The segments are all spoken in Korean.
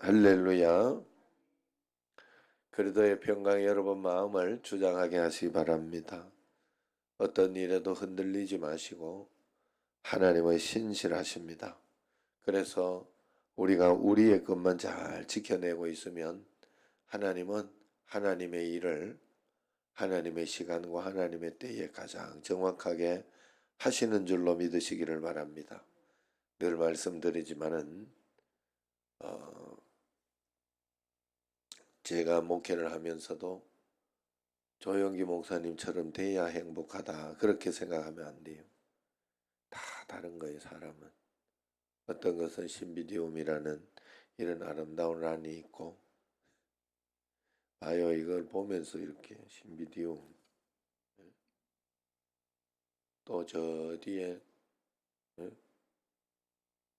할렐루야. 그리스도의 평강이 여러분 마음을 주장하게 하시기 바랍니다. 어떤 일에도 흔들리지 마시고 하나님의 신실하십니다. 그래서 우리가 우리의 것만 잘 지켜내고 있으면 하나님은 하나님의 일을 하나님의 시간과 하나님의 때에 가장 정확하게 하시는 줄로 믿으시기를 바랍니다. 늘 말씀드리지만은 제가 목회를 하면서도 조영기 목사님처럼 돼야 행복하다 그렇게 생각하면 안 돼요. 다 다른 거예요. 사람은. 어떤 것은 신비디움이라는 이런 아름다운 란이 있고, 봐요, 이걸 보면서 이렇게 신비디움. 또 저 뒤에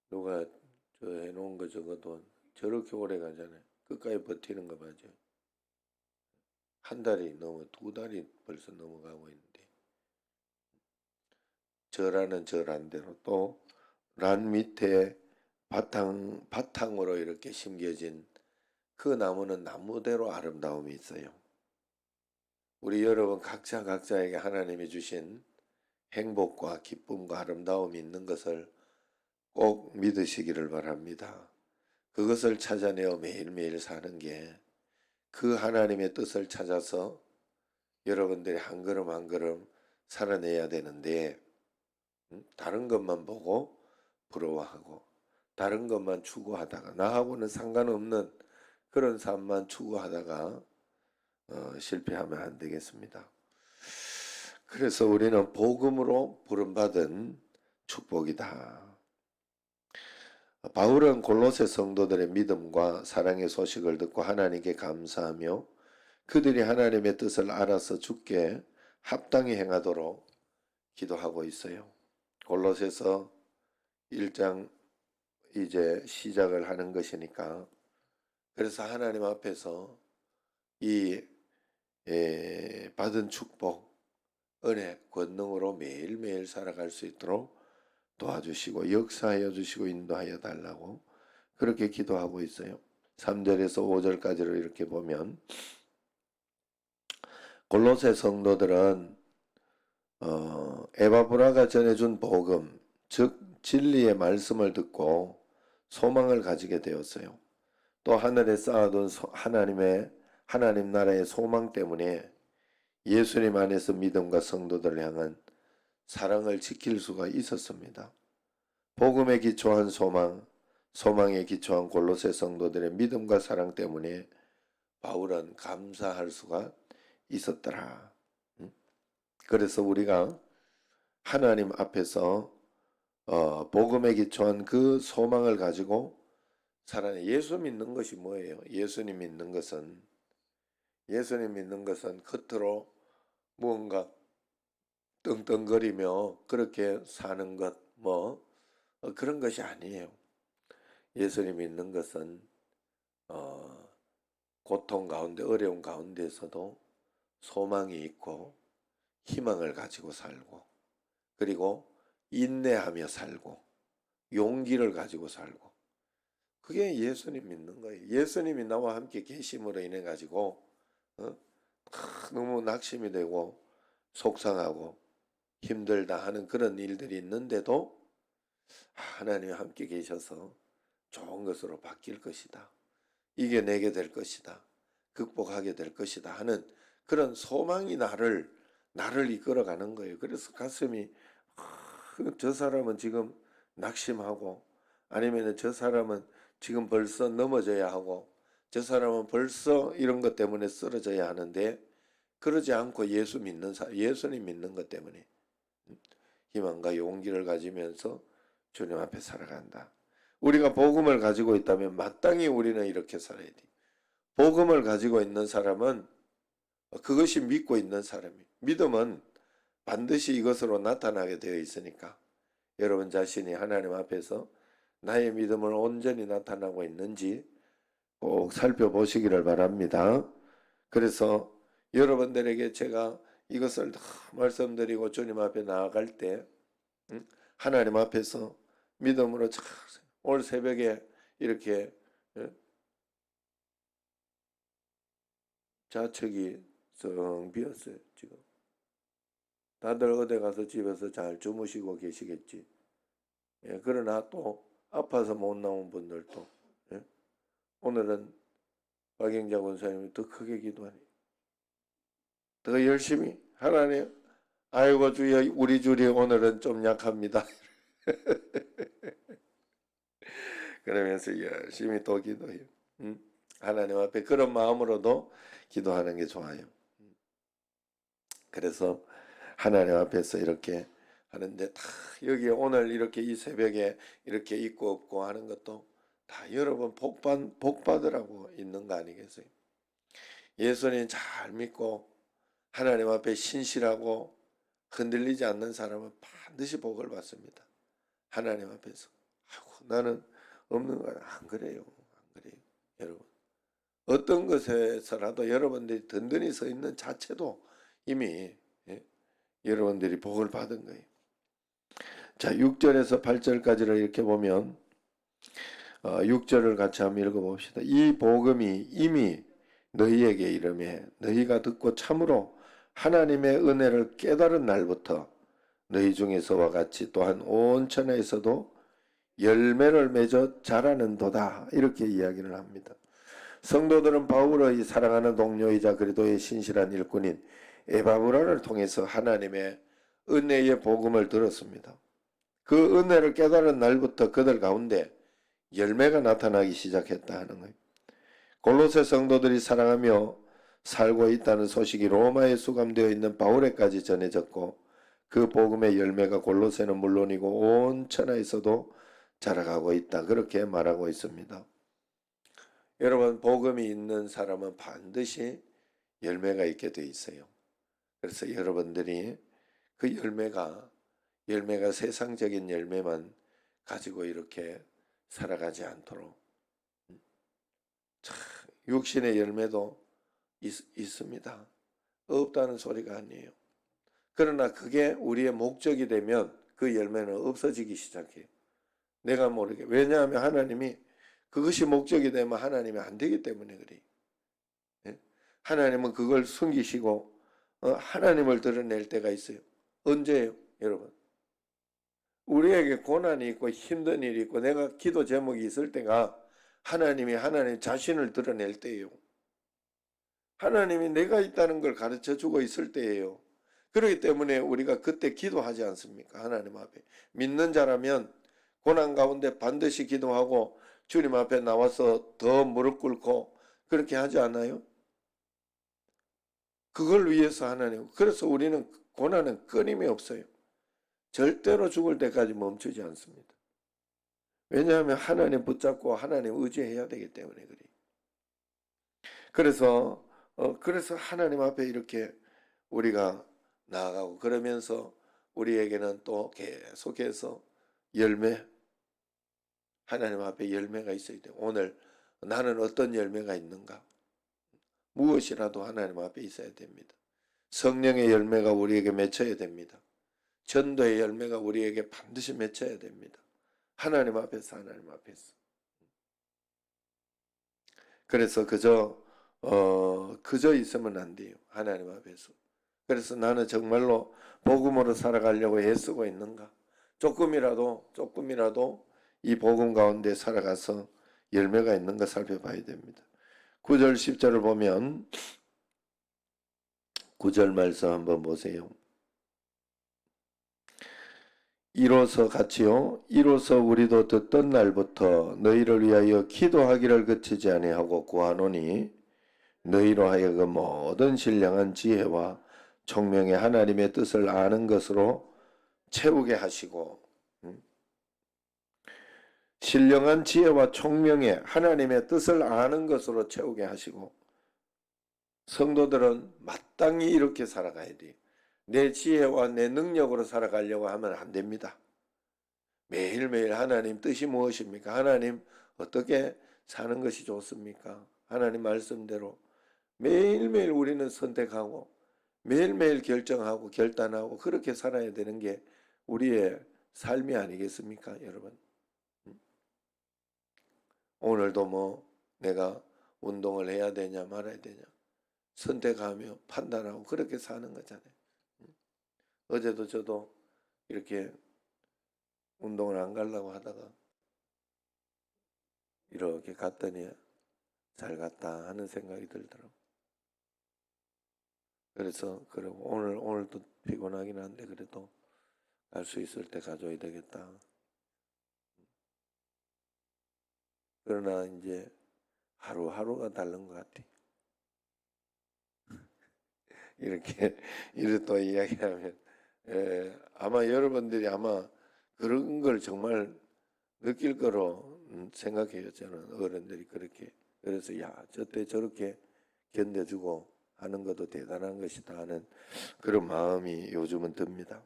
누가 저 해놓은 거 적어도 저렇게 오래 가잖아요. 끝까지 버티는 거 맞아요. 한 달이 넘어, 두 달이 벌써 넘어가고 있는데, 저라는 저 란대로 또 란 밑에 바탕으로 이렇게 심겨진 그 나무는 나무대로 아름다움이 있어요. 우리 여러분 각자에게 하나님이 주신 행복과 기쁨과 아름다움이 있는 것을 꼭 믿으시기를 바랍니다. 그것을 찾아내어 매일매일 사는 게 그 하나님의 뜻을 찾아서 여러분들이 한 걸음 한 걸음 살아내야 되는데, 다른 것만 보고 부러워하고 다른 것만 추구하다가 나하고는 상관없는 그런 삶만 추구하다가 실패하면 안 되겠습니다. 그래서 우리는 복음으로 부름받은 축복이다. 바울은 골로새 성도들의 믿음과 사랑의 소식을 듣고 하나님께 감사하며 그들이 하나님의 뜻을 알아서 주께 합당히 행하도록 기도하고 있어요. 골로새서 1장 이제 시작을 하는 것이니까, 그래서 하나님 앞에서 이 받은 축복, 은혜, 권능으로 매일매일 살아갈 수 있도록 도와주시고 역사하여 주시고 인도하여 달라고 그렇게 기도하고 있어요. 3절에서 5절까지를 이렇게 보면, 골로새 성도들은 에바브라가 전해준 복음, 즉 진리의 말씀을 듣고 소망을 가지게 되었어요. 또 하늘에 쌓아둔 하나님 나라의 소망 때문에 예수님 안에서 믿음과 성도들을 향한 사랑을 지킬 수가 있었습니다. 복음에 기초한 소망, 소망에 기초한 골로새 성도들의 믿음과 사랑 때문에 바울은 감사할 수가 있었더라. 그래서 우리가 하나님 앞에서 복음에 기초한 그 소망을 가지고 살아내. 예수 믿는 것이 뭐예요? 예수님 믿는 것은 겉으로 무언가 떵떵거리며 그렇게 사는 것, 그런 것이 아니에요. 예수님 믿는 것은 고통 가운데, 어려운 가운데서도 소망이 있고 희망을 가지고 살고, 그리고 인내하며 살고 용기를 가지고 살고, 그게 예수님 믿는 거예요. 예수님이 나와 함께 계심으로 인해 가지고 너무 낙심이 되고 속상하고 힘들다 하는 그런 일들이 있는데도 하나님이 함께 계셔서 좋은 것으로 바뀔 것이다, 이겨내게 될 것이다, 극복하게 될 것이다 하는 그런 소망이 나를 이끌어가는 거예요. 그래서 가슴이 저 사람은 지금 낙심하고, 아니면 저 사람은 지금 벌써 넘어져야 하고, 저 사람은 벌써 이런 것 때문에 쓰러져야 하는데, 그러지 않고 예수님 믿는 것 때문에 희망과 용기를 가지면서 주님 앞에 살아간다. 우리가 복음을 가지고 있다면 마땅히 우리는 이렇게 살아야 돼. 복음을 가지고 있는 사람은 그것이 믿고 있는 사람이에요. 믿음은 반드시 이것으로 나타나게 되어 있으니까 여러분 자신이 하나님 앞에서 나의 믿음을 온전히 나타나고 있는지 꼭 살펴보시기를 바랍니다. 그래서 여러분들에게 제가 이것을 다 말씀드리고 주님 앞에 나아갈 때 하나님 앞에서 믿음으로 올 새벽에 이렇게 좌측이 썩 비었어요. 지금 다들 어디 가서 집에서 잘 주무시고 계시겠지. 예, 그러나 또 아파서 못 나온 분들도, 예? 오늘은 박영자 권사님이 더 크게 기도하니 더 열심히 하나님, 아이고 주여 우리 줄이 오늘은 좀 약합니다. 그러면서 열심히 또 기도해요. 하나님 앞에 그런 마음으로도 기도하는 게 좋아요. 그래서 하나님 앞에서 이렇게 하는데 다 여기 오늘 이렇게 이 새벽에 이렇게 있고 없고 하는 것도 다 여러분 복 받으라고 있는 거 아니겠어요? 예수님 잘 믿고 하나님 앞에 신실하고 흔들리지 않는 사람은 반드시 복을 받습니다. 하나님 앞에서. 아이고, 나는 없는 거야. 안 그래요. 안 그래요. 여러분. 어떤 것에서라도 여러분들이 든든히 서 있는 자체도 이미, 예, 여러분들이 복을 받은 거예요. 자, 6절에서 8절까지를 이렇게 보면 6절을 같이 한번 읽어봅시다. 이 복음이 이미 너희에게 이르매 너희가 듣고 참으로 하나님의 은혜를 깨달은 날부터 너희 중에서와 같이 또한 온 천하에서도 열매를 맺어 자라는도다. 이렇게 이야기를 합니다. 성도들은 바울의 사랑하는 동료이자 그리스도의 신실한 일꾼인 에바브라를 통해서 하나님의 은혜의 복음을 들었습니다. 그 은혜를 깨달은 날부터 그들 가운데 열매가 나타나기 시작했다 하는 거예요. 골로새 성도들이 사랑하며 살고 있다는 소식이 로마에 수감되어 있는 바울에까지 전해졌고 그 복음의 열매가 골로새는 물론이고 온 천하에서도 자라가고 있다. 그렇게 말하고 있습니다. 여러분, 복음이 있는 사람은 반드시 열매가 있게 돼 있어요. 그래서 여러분들이 그 열매가 세상적인 열매만 가지고 이렇게 살아가지 않도록, 육신의 열매도 있습니다. 없다는 소리가 아니에요. 그러나 그게 우리의 목적이 되면 그 열매는 없어지기 시작해요. 내가 모르게. 왜냐하면 하나님이 그것이 목적이 되면 하나님이 안 되기 때문에 그래요. 예? 하나님은 그걸 숨기시고 하나님을 드러낼 때가 있어요. 언제예요, 여러분? 우리에게 고난이 있고 힘든 일이 있고 내가 기도 제목이 있을 때가 하나님이 하나님 자신을 드러낼 때예요. 하나님이 내가 있다는 걸 가르쳐주고 있을 때예요. 그렇기 때문에 우리가 그때 기도하지 않습니까? 하나님 앞에. 믿는 자라면 고난 가운데 반드시 기도하고 주님 앞에 나와서 더 무릎 꿇고 그렇게 하지 않아요? 그걸 위해서 하나님. 그래서 우리는 고난은 끊임이 없어요. 절대로 죽을 때까지 멈추지 않습니다. 왜냐하면 하나님 붙잡고 하나님 의지해야 되기 때문에 그래요. 그래서 하나님 앞에 이렇게 우리가 나아가고 그러면서 우리에게는 또 계속해서 열매, 하나님 앞에 열매가 있어야 돼요. 오늘 나는 어떤 열매가 있는가? 무엇이라도 하나님 앞에 있어야 됩니다. 성령의 열매가 우리에게 맺혀야 됩니다. 전도의 열매가 우리에게 반드시 맺혀야 됩니다. 하나님 앞에서. 그래서 그저 있으면 안 돼요. 하나님 앞에서. 그래서 나는 정말로 복음으로 살아가려고 애쓰고 있는가? 조금이라도 이 복음 가운데 살아가서 열매가 있는가 살펴봐야 됩니다. 9절 10절을 보면 9절 말씀 한번 보세요. 이로써 우리도 듣던 날부터 너희를 위하여 기도하기를 그치지 아니하고 구하노니 너희로 하여금 모든 신령한 지혜와 총명의 하나님의 뜻을 아는 것으로 채우게 하시고, 신령한 지혜와 총명의 하나님의 뜻을 아는 것으로 채우게 하시고, 성도들은 마땅히 이렇게 살아가야 돼요. 내 지혜와 내 능력으로 살아가려고 하면 안 됩니다. 매일매일 하나님 뜻이 무엇입니까? 하나님 어떻게 사는 것이 좋습니까? 하나님 말씀대로 매일매일 우리는 선택하고 매일매일 결정하고 결단하고 그렇게 살아야 되는 게 우리의 삶이 아니겠습니까, 여러분? 오늘도 내가 운동을 해야 되냐 말아야 되냐 선택하며 판단하고 그렇게 사는 거잖아요. 어제도 저도 이렇게 운동을 안 가려고 하다가 이렇게 갔더니 잘 갔다 하는 생각이 들더라고요. 그래서 그러고 오늘도 피곤하긴 한데 그래도 갈 수 있을 때 가져야 되겠다. 그러나 이제 하루하루가 다른 것 같아. 이렇게 또 이야기하면 아마 여러분들이 아마 그런 걸 정말 느낄 거로 생각해요. 저는 어른들이 그렇게. 그래서 야, 저때 저렇게 견뎌주고 하는 것도 대단한 것이다 하는 그런 마음이 요즘은 듭니다.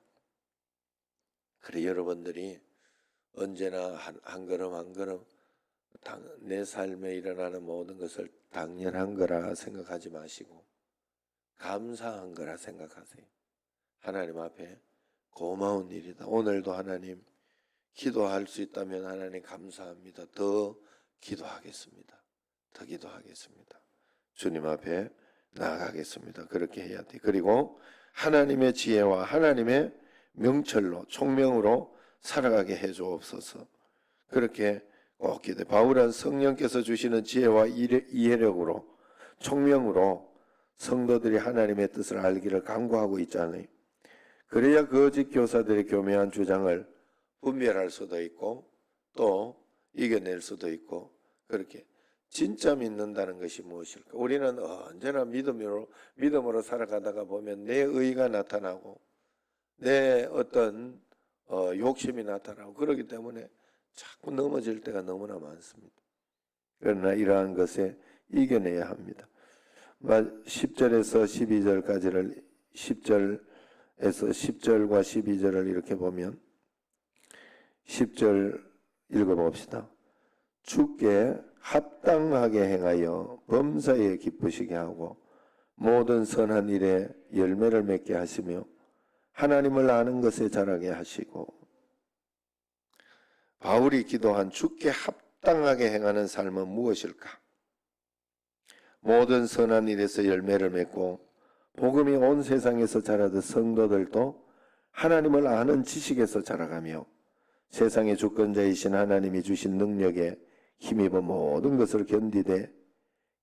그래 여러분들이 언제나 한 걸음 한 걸음 내 삶에 일어나는 모든 것을 당연한 거라 생각하지 마시고 감사한 거라 생각하세요. 하나님 앞에 고마운 일이다. 오늘도 하나님 기도할 수 있다면 하나님 감사합니다. 더 기도하겠습니다. 더 기도하겠습니다. 주님 앞에 나아가겠습니다. 그렇게 해야 돼. 그리고 하나님의 지혜와 하나님의 명철로 총명으로 살아가게 해주옵소서. 그렇게 꼭 기도해. 바울은 성령께서 주시는 지혜와 이해력으로 총명으로 성도들이 하나님의 뜻을 알기를 간구하고 있잖아요. 그래야 거짓 교사들의 교묘한 주장을 분별할 수도 있고 또 이겨낼 수도 있고 그렇게 진짜 믿는다는 것이 무엇일까? 우리는 언제나 믿음으로 살아가다가 보면 내 의가 나타나고 내 어떤 욕심이 나타나고 그렇기 때문에 자꾸 넘어질 때가 너무나 많습니다. 그러나 이러한 것에 이겨내야 합니다. 10절에서 12절까지를 10절에서 10절과 12절을 이렇게 보면 10절 읽어봅시다. 주께 합당하게 행하여 범사에 기쁘시게 하고 모든 선한 일에 열매를 맺게 하시며 하나님을 아는 것에 자라게 하시고. 바울이 기도한 주께 합당하게 행하는 삶은 무엇일까? 모든 선한 일에서 열매를 맺고 복음이 온 세상에서 자라듯 성도들도 하나님을 아는 지식에서 자라가며 세상의 주권자이신 하나님이 주신 능력에 힘입어 모든 것을 견디되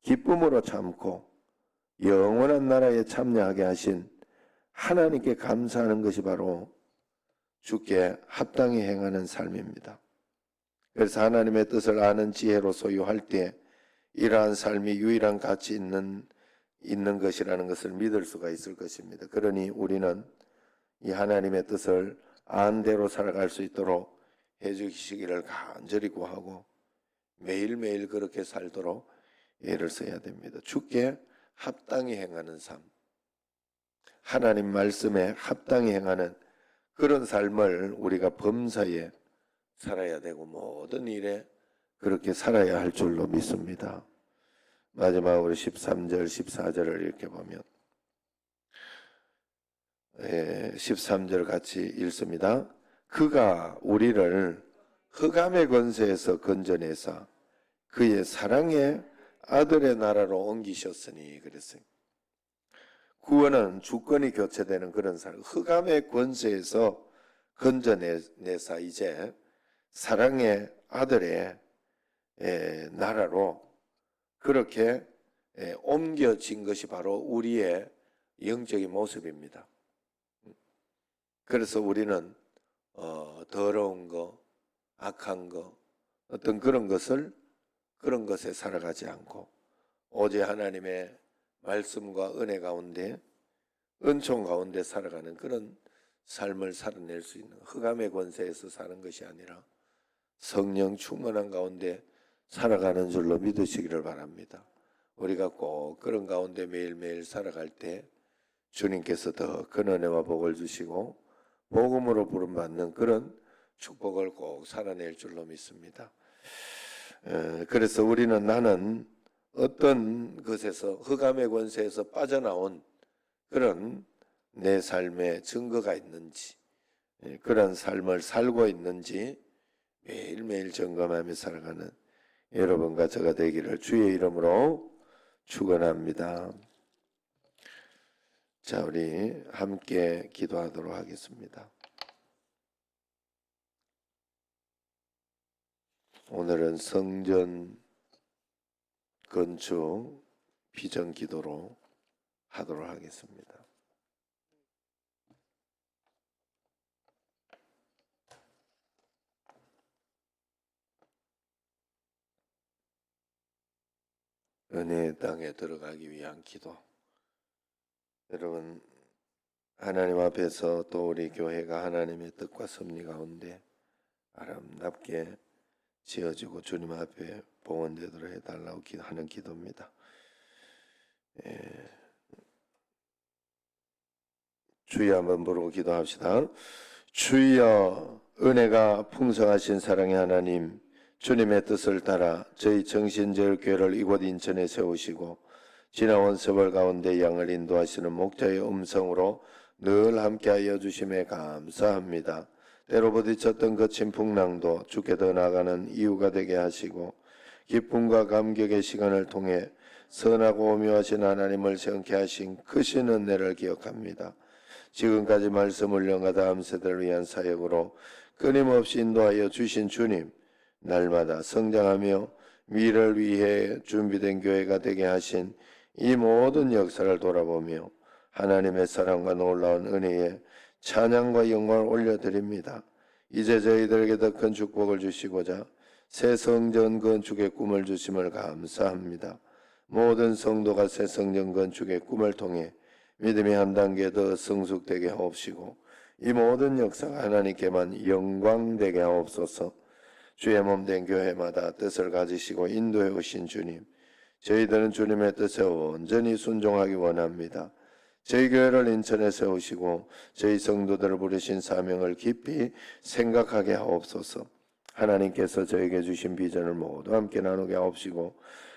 기쁨으로 참고 영원한 나라에 참여하게 하신 하나님께 감사하는 것이 바로 주께 합당히 행하는 삶입니다. 그래서 하나님의 뜻을 아는 지혜로 소유할 때 이러한 삶이 유일한 가치 있는 것이라는 것을 믿을 수가 있을 것입니다. 그러니 우리는 이 하나님의 뜻을 안 대로 살아갈 수 있도록 해주시기를 간절히 구하고 매일매일 그렇게 살도록 애를 써야 됩니다. 주께 합당히 행하는 삶, 하나님 말씀에 합당히 행하는 그런 삶을 우리가 범사에 살아야 되고 모든 일에 그렇게 살아야 할 줄로 믿습니다. 마지막으로 13절, 14절을 이렇게 보면 13절 같이 읽습니다. 그가 우리를 흑암의 권세에서 건져내사 그의 사랑의 아들의 나라로 옮기셨으니 그랬어요. 구원은 주권이 교체되는 그런 삶. 흑암의 권세에서 건져내사 이제 사랑의 아들의 나라로 그렇게 옮겨진 것이 바로 우리의 영적인 모습입니다. 그래서 우리는 더러운 거, 악한 거, 어떤 그런 것에 살아가지 않고 오직 하나님의 말씀과 은혜 가운데 은총 가운데 살아가는 그런 삶을 살아낼 수 있는 흑암의 권세에서 사는 것이 아니라 성령 충만한 가운데 살아가는 줄로 믿으시기를 바랍니다. 우리가 꼭 그런 가운데 매일매일 살아갈 때 주님께서 더 큰 은혜와 복을 주시고 복음으로 부름받는 그런 축복을 꼭 살아낼 줄로 믿습니다. 그래서 우리는 나는 어떤 것에서 흑암의 권세에서 빠져나온 그런 내 삶의 증거가 있는지 그런 삶을 살고 있는지 매일매일 점검하며 살아가는 여러분과 저가 되기를 주의 이름으로 축원합니다. 자, 우리 함께 기도하도록 하겠습니다. 오늘은 성전 건축 비전 기도로 하도록 하겠습니다. 은혜의 땅에 들어가기 위한 기도. 여러분, 하나님 앞에서 또 우리 교회가 하나님의 뜻과 섭리 가운데 아름답게 지어지고 주님 앞에 봉헌되도록 해달라고 하는 기도입니다. 주여 한번 부르고 기도합시다. 주여, 은혜가 풍성하신 사랑의 하나님, 주님의 뜻을 따라 저희 정신제일교회를 이곳 인천에 세우시고 지나온 세월 가운데 양을 인도하시는 목자의 음성으로 늘 함께하여 주심에 감사합니다. 때로 부딪혔던 거친 풍랑도 주께 더 나아가는 이유가 되게 하시고 기쁨과 감격의 시간을 통해 선하고 오묘하신 하나님을 생각케 하신 크신 은혜를 기억합니다. 지금까지 말씀을 명하 다음 세대를 위한 사역으로 끊임없이 인도하여 주신 주님, 날마다 성장하며 미래를 위해 준비된 교회가 되게 하신 이 모든 역사를 돌아보며 하나님의 사랑과 놀라운 은혜에 찬양과 영광을 올려드립니다. 이제 저희들에게 더 큰 축복을 주시고자 새 성전 건축의 꿈을 주심을 감사합니다. 모든 성도가 새 성전 건축의 꿈을 통해 믿음이 한 단계 더 성숙되게 하옵시고 이 모든 역사가 하나님께만 영광되게 하옵소서. 주의 몸된 교회마다 뜻을 가지시고 인도해 오신 주님, 저희들은 주님의 뜻에 온전히 순종하기 원합니다. 저희 교회를 인천에 세우시고 저희 성도들을 부르신 사명을 깊이 생각하게 하옵소서. 하나님께서 저에게 주신 비전을 모두 함께 나누게 하옵시고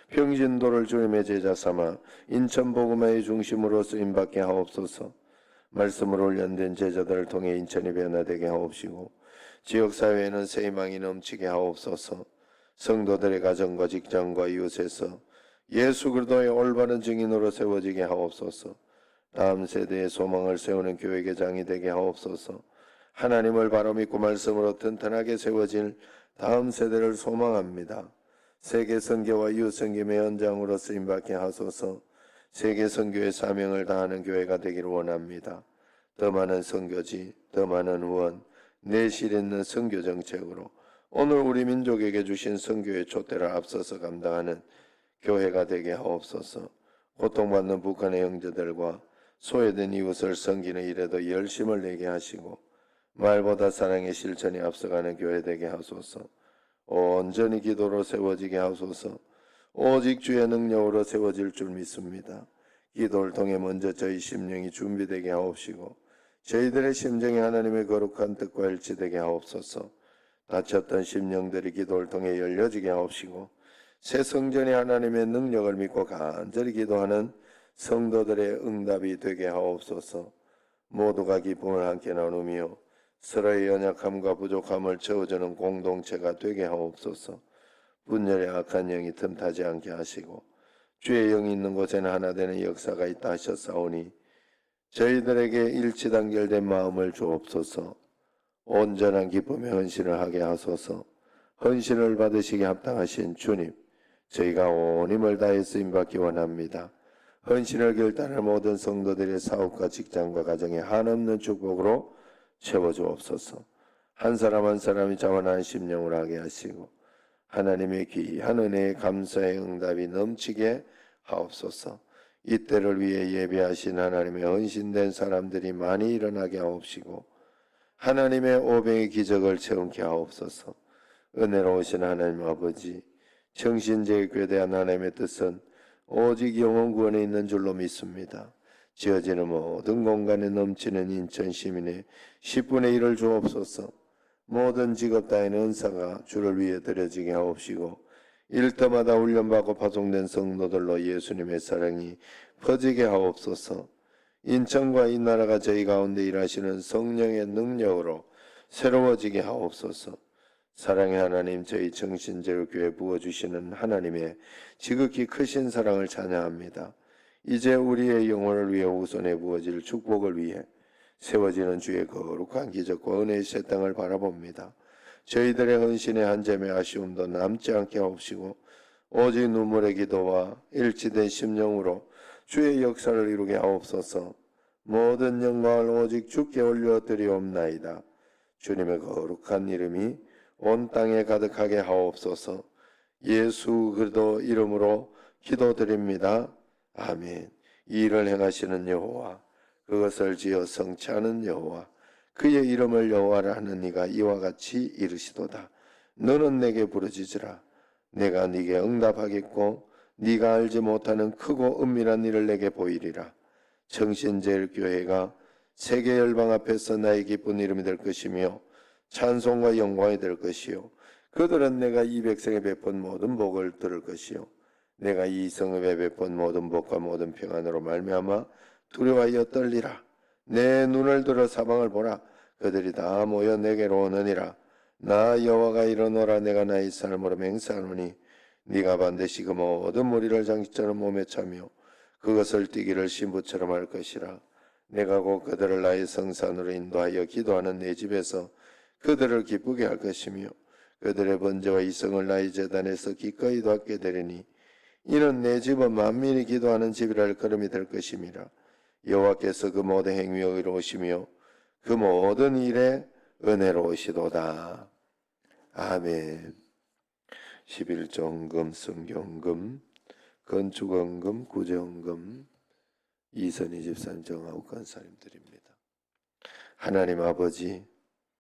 평신도를 주님의 제자 삼아 인천 복음화의 중심으로 쓰임받게 하옵소서. 말씀으로 훈련된 제자들을 통해 인천이 변화되게 하옵시고 지역사회에는 새 희망이 넘치게 하옵소서. 성도들의 가정과 직장과 이웃에서 예수 그리스도의 올바른 증인으로 세워지게 하옵소서. 다음 세대의 소망을 세우는 교회 개장이 되게 하옵소서. 하나님을 바로 믿고 말씀으로 튼튼하게 세워질 다음 세대를 소망합니다. 세계 선교와 이웃 선교의 현장으로 쓰임받게 하소서. 세계 선교의 사명을 다하는 교회가 되기를 원합니다. 더 많은 선교지, 더 많은 후원, 내실 있는 선교 정책으로 오늘 우리 민족에게 주신 선교의 촛대를 앞서서 감당하는 교회가 되게 하옵소서. 고통받는 북한의 형제들과 소외된 이웃을 섬기는 일에도 열심을 내게 하시고 말보다 사랑의 실천이 앞서가는 교회 되게 하소서. 온전히 기도로 세워지게 하소서. 오직 주의 능력으로 세워질 줄 믿습니다. 기도를 통해 먼저 저희 심령이 준비되게 하옵시고 저희들의 심정이 하나님의 거룩한 뜻과 일치되게 하옵소서. 다쳤던 심령들이 기도를 통해 열려지게 하옵시고 새 성전이 하나님의 능력을 믿고 간절히 기도하는 성도들의 응답이 되게 하옵소서. 모두가 기쁨을 함께 나누며 서로의 연약함과 부족함을 채워주는 공동체가 되게 하옵소서. 분열의 악한 영이 틈타지 않게 하시고 주의 영이 있는 곳에는 하나 되는 역사가 있다 하셨사오니 저희들에게 일치단결된 마음을 주옵소서. 온전한 기쁨의 헌신을 하게 하소서. 헌신을 받으시기 합당하신 주님, 저희가 온 힘을 다해 쓰임받기 원합니다. 헌신을 결단할 모든 성도들의 사업과 직장과 가정에 한없는 축복으로 채워주옵소서. 한 사람 한 사람이 자원한 심령을 하게 하시고 하나님의 귀한 은혜의 감사의 응답이 넘치게 하옵소서. 이때를 위해 예배하신 하나님의 헌신된 사람들이 많이 일어나게 하옵시고 하나님의 오병의 기적을 체험케 하옵소서. 은혜로우신 하나님 아버지, 정신제일교회에 대한 하나님의 뜻은 오직 영혼 구원에 있는 줄로 믿습니다. 지어지는 모든 공간에 넘치는 인천 시민의 10분의 1을 주옵소서. 모든 직업 따위는 은사가 주를 위해 드려지게 하옵시고 일터마다 훈련받고 파송된 성도들로 예수님의 사랑이 퍼지게 하옵소서. 인천과 이 나라가 저희 가운데 일하시는 성령의 능력으로 새로워지게 하옵소서. 사랑의 하나님, 저희 정신제일교회 부어주시는 하나님의 지극히 크신 사랑을 찬양합니다. 이제 우리의 영혼을 위해 우선에 부어질 축복을 위해 세워지는 주의 거룩한 기적과 은혜의 새 땅을 바라봅니다. 저희들의 헌신의 한 점의 아쉬움도 남지 않게 하옵시고 오직 눈물의 기도와 일치된 심령으로 주의 역사를 이루게 하옵소서. 모든 영광을 오직 주께 올려드리옵나이다. 주님의 거룩한 이름이 온 땅에 가득하게 하옵소서. 예수 그리스도 이름으로 기도드립니다. 아멘. 이 일을 행하시는 여호와, 그것을 지어 성취하는 여호와, 그의 이름을 여호와라 하는 이가 이와 같이 이르시도다. 너는 내게 부르짖으라. 내가 네게 응답하겠고 네가 알지 못하는 크고 은밀한 일을 내게 보이리라. 청신제일교회가 세계 열방 앞에서 나의 기쁜 이름이 될 것이며 찬송과 영광이 될 것이요 그들은 내가 이 백성에 베푼 모든 복을 들을 것이요 내가 이 성읍에 베푼 모든 복과 모든 평안으로 말미암아 두려워하여 떨리라. 내 눈을 들어 사방을 보라. 그들이 다 모여 내게로 오느니라. 나 여호와가 이르노라. 내가 나의 삶으로 맹세하노니 네가 반드시 그 모든 무리를 장식처럼 몸에 차며 그것을 뛰기를 신부처럼 할 것이라. 내가 곧 그들을 나의 성산으로 인도하여 기도하는 내 집에서 그들을 기쁘게 할 것이며 그들의 번제와 이성을 나의 제단에서 기꺼이 받게 되리니 이는 내 집은 만민이 기도하는 집이라 할 걸음이 될 것임이라. 여호와께서 그 모든 행위에 의로우시며 그 모든 일에 은혜로우시도다. 아멘. 11조헌금, 성경헌금, 건축헌금, 구제헌금, 이선희 집사님, 정하욱 권사님 드립니다. 하나님 아버지,